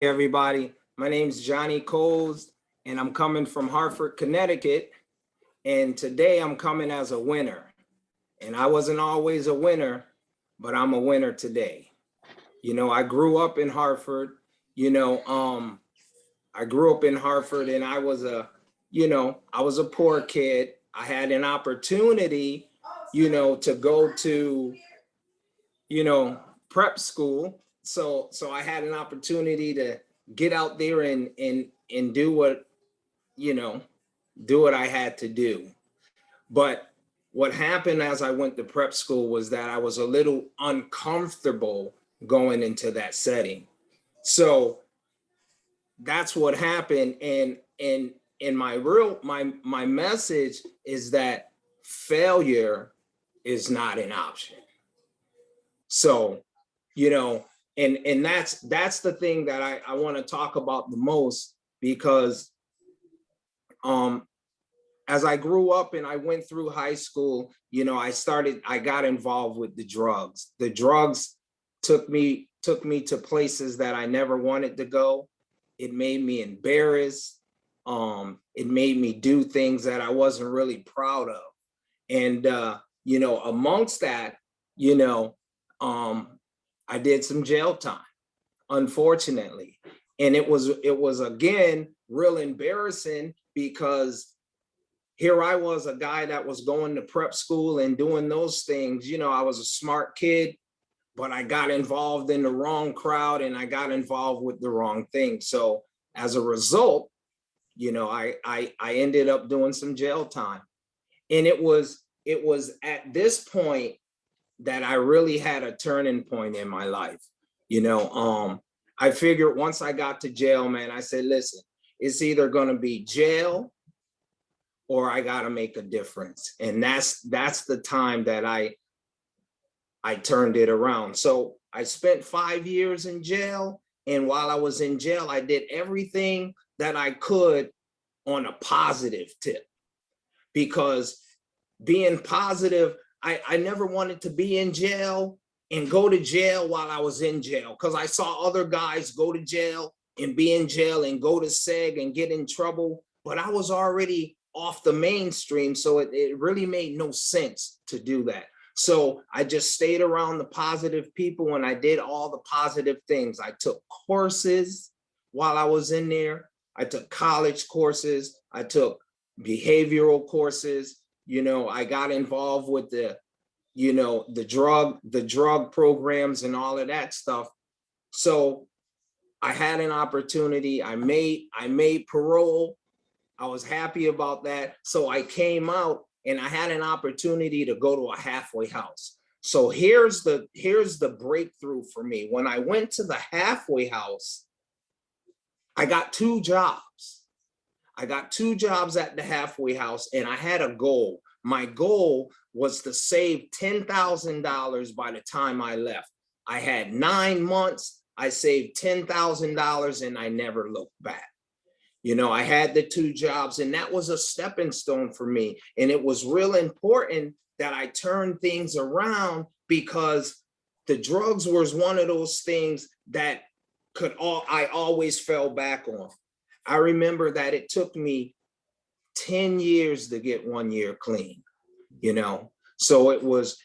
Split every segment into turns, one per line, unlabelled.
Everybody. My name is Johnny Coles, and I'm coming from Hartford, Connecticut. And today I'm coming as a winner. And I wasn't always a winner, but I'm a winner today. I grew up in Hartford. You know, I grew up in Hartford, and I was a poor kid. I had an opportunity, to go to, you know, prep school. So I had an opportunity to get out there and do you know, what I had to do. But what happened as I went to prep school was that I was a little uncomfortable going into that setting. So that's what happened. And my message is that failure is not an option. So, you know, and that's the thing that I want to talk about the most, because um as I grew up and I went through high school, I got involved with the drugs. The drugs took me to places that I never wanted to go. It made me embarrassed. It made me do things that I wasn't really proud of. And amongst that, you know, um, I did some jail time, unfortunately. And it was again real embarrassing, because here I was, a guy that was going to prep school and doing those things. I was a smart kid, but I got involved in the wrong crowd and I got involved with the wrong thing. So as a result, I ended up doing some jail time. And it was at this point that I really had a turning point in my life. I figured once I got to jail, man, I said, listen, it's either going to be jail or I got to make a difference. And that's the time that I turned it around. So I spent 5 years in jail. And while I was in jail, I did everything that I could on a positive tip, because being positive, I never wanted to be in jail and go to jail while I was in jail, because I saw other guys go to jail and be in jail and go to SEG and get in trouble. But I was already off the mainstream, so it really made no sense to do that. So I just stayed around the positive people and I did all the positive things. I took courses while I was in there. I took college courses. I took behavioral courses. I got involved with the drug programs and all of that stuff. So I had an opportunity. I made parole. I was happy about that. So I came out and I had an opportunity to go to a halfway house. So here's the breakthrough for me. When I went to the halfway house, I got two jobs. I got two jobs at the halfway house, and I had a goal. My goal was to save $10,000 by the time I left. I had 9 months. I saved $10,000 and I never looked back. I had the two jobs, and that was a stepping stone for me. And it was real important that I turned things around, because the drugs was one of those things that I always fell back on. I remember that it took me 10 years to get 1 year clean, So it was,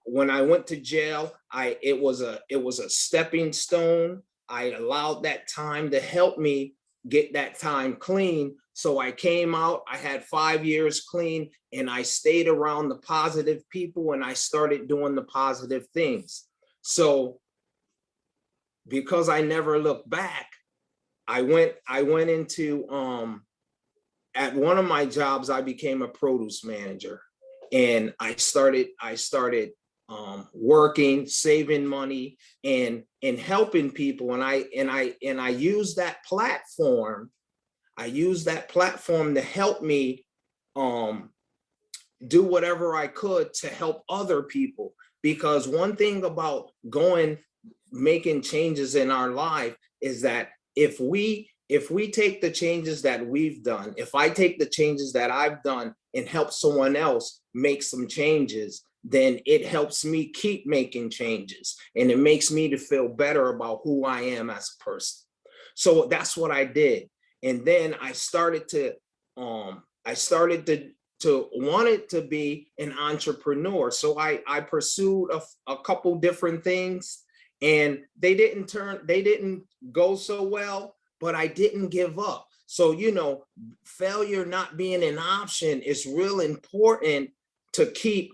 when I went to jail, it was a stepping stone. I allowed that time to help me get that time clean. So I came out, I had 5 years clean, and I stayed around the positive people and I started doing the positive things. So because I never looked back, I went into at one of my jobs, I became a produce manager, and I started working, saving money, and helping people. And I used that platform. I used that platform to help me do whatever I could to help other people. Because one thing about making changes in our life is that if we take the changes that we've done, if I take the changes that I've done and help someone else make some changes, then it helps me keep making changes, and it makes me to feel better about who I am as a person. So that's what I did. And then I started to wanted to be an entrepreneur. So I pursued a couple different things, and they didn't go so well, but I didn't give up. So, you know, failure not being an option is real important to keep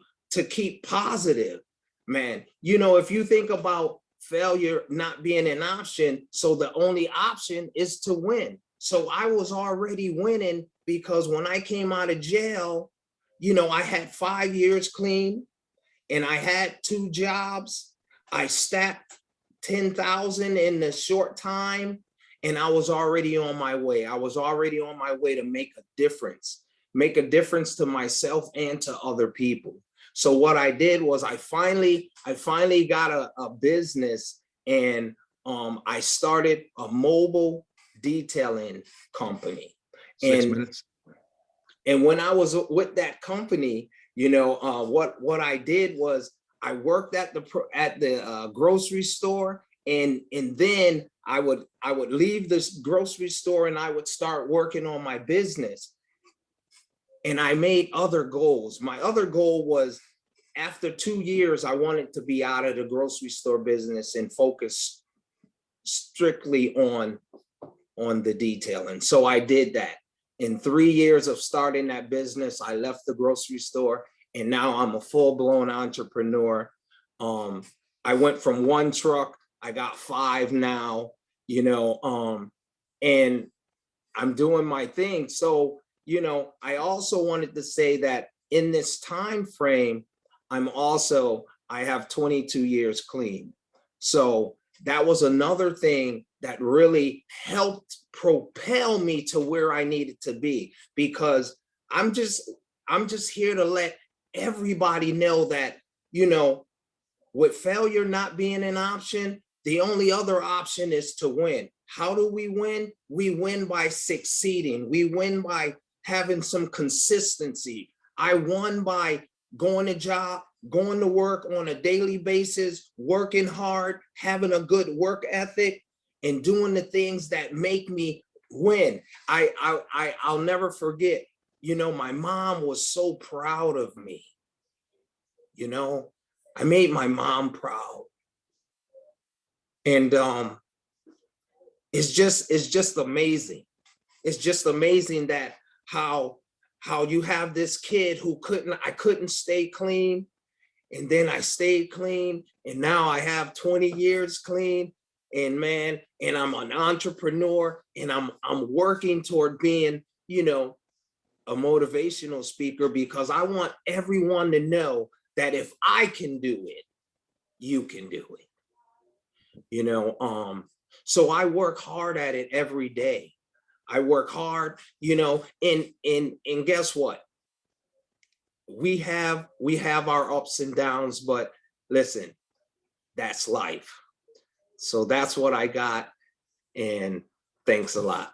positive, man. You know, if you think about failure not being an option, so the only option is to win. So I was already winning, because when I came out of jail, you know, I had 5 years clean and I had 2 jobs. I stacked 10,000 in the short time, and I was already on my way. I was already on my way to make a difference to myself and to other people. So what I did was I finally got a business, and I started a mobile detailing company.
6 minutes.
And when I was with that company, you know, what I did was I worked at the grocery store, and then I would leave this grocery store and I would start working on my business. And I made other goals. My other goal was, after 2 years, I wanted to be out of the grocery store business and focus strictly on the detailing. So I did that. In 3 years of starting that business, I left the grocery store, and now I'm a full-blown entrepreneur. I went from 1 truck, I got 5 now, you know, and I'm doing my thing. So, you know, I also wanted to say that in this time frame, I have 22 years clean. So that was another thing that really helped propel me to where I needed to be, because I'm just here to let everybody know that, you know, with failure not being an option, the only other option is to win. How do we win? We win by succeeding. We win by having some consistency. I won by going to work on a daily basis, working hard, having a good work ethic, and doing the things that make me win. I'll never forget, you know, my mom was so proud of me. You know, I made my mom proud. And it's just amazing. It's just amazing that how you have this kid who I couldn't stay clean, and then I stayed clean, and now I have 20 years clean, and man, and I'm an entrepreneur, and I'm working toward being, you know, a motivational speaker, because I want everyone to know that if I can do it, you can do it. You know, so I work hard at it every day. I work hard, you know, and guess what? We have our ups and downs, but listen, that's life. So that's what I got, and thanks a lot.